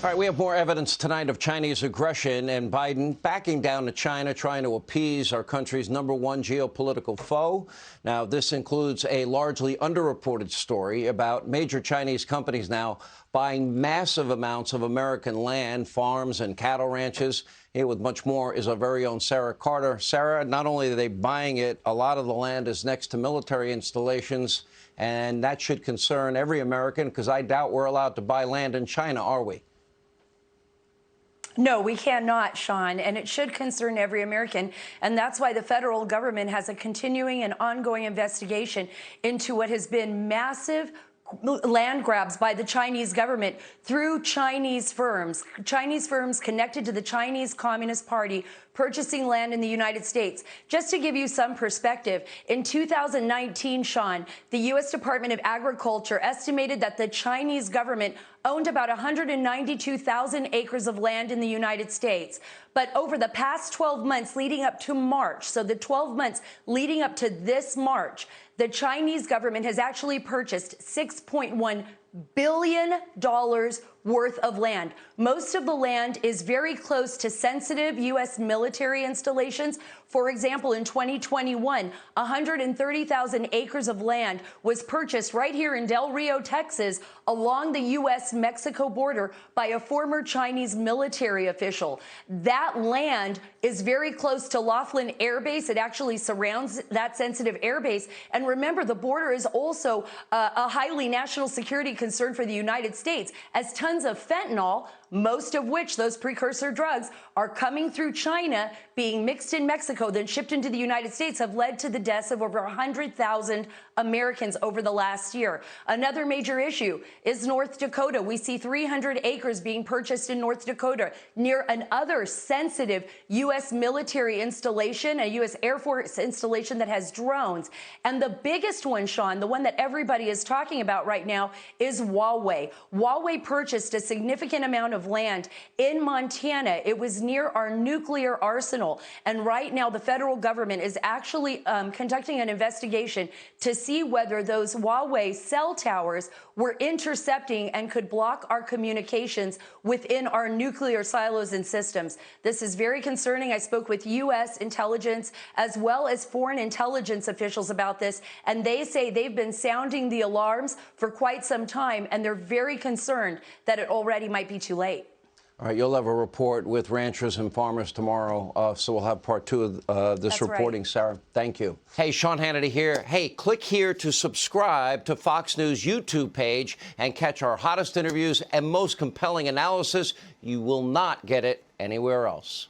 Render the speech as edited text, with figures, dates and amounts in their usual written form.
All right, we have more evidence tonight of Chinese aggression and Biden backing down to China, trying to appease our country's #1 geopolitical foe. Now, this includes a largely underreported story about major Chinese companies now buying massive amounts of American land, farms and cattle ranches. Here with much more is our very own Sara Carter. Sara, not only are they buying it, a lot of the land is next to military installations, and that should concern every American, because I doubt we're allowed to buy land in China, are we? No, we cannot, Sean, and it should concern every American. And that's why the federal government has a continuing and ongoing investigation into what has been massive land grabs by the Chinese government through Chinese firms connected to the Chinese Communist Party purchasing land in the United States. Just to give you some perspective, in 2019, Sean, the U.S. Department of Agriculture estimated that the Chinese government owned about 192,000 acres of land in the United States. But over the past 12 months leading up to March, so the 12 months leading up to this March, the Chinese government has actually purchased $6.1 billion worth of land. Most of the land is very close to sensitive U.S. military installations. For example, in 2021, 130,000 acres of land was purchased right here in Del Rio, Texas, along the U.S.-Mexico border by a former Chinese military official. That land is very close to Laughlin Air Base. It actually surrounds that sensitive air base. And remember, the border is also a highly national security concern for the United States, as tons of fentanyl, most of which, those precursor drugs, are coming through China, being mixed in Mexico, then shipped into the United States, have led to the deaths of over 100,000 Americans over the last year. Another major issue is North Dakota. We see 300 acres being purchased in North Dakota near another sensitive U.S. military installation, a U.S. Air Force installation that has drones. And the biggest one, Sean, the one that everybody is talking about right now, is Huawei. Huawei purchased a significant amount of land in Montana. It was near our nuclear arsenal. And right now, the federal government is actually conducting an investigation to see whether those Huawei cell towers were intercepting and could block our communications within our nuclear silos and systems. This is very concerning. I spoke with U.S. intelligence as well as foreign intelligence officials about this, and they say they've been sounding the alarms for quite some time, and they're very concerned that it already might be too late. All right, you'll have a report with ranchers and farmers tomorrow, so we'll have part 2 of this That's reporting, right. Sara. Thank you. Hey, Sean Hannity here. Hey, click here to subscribe to Fox News YouTube page and catch our hottest interviews and most compelling analysis. You will not get it anywhere else.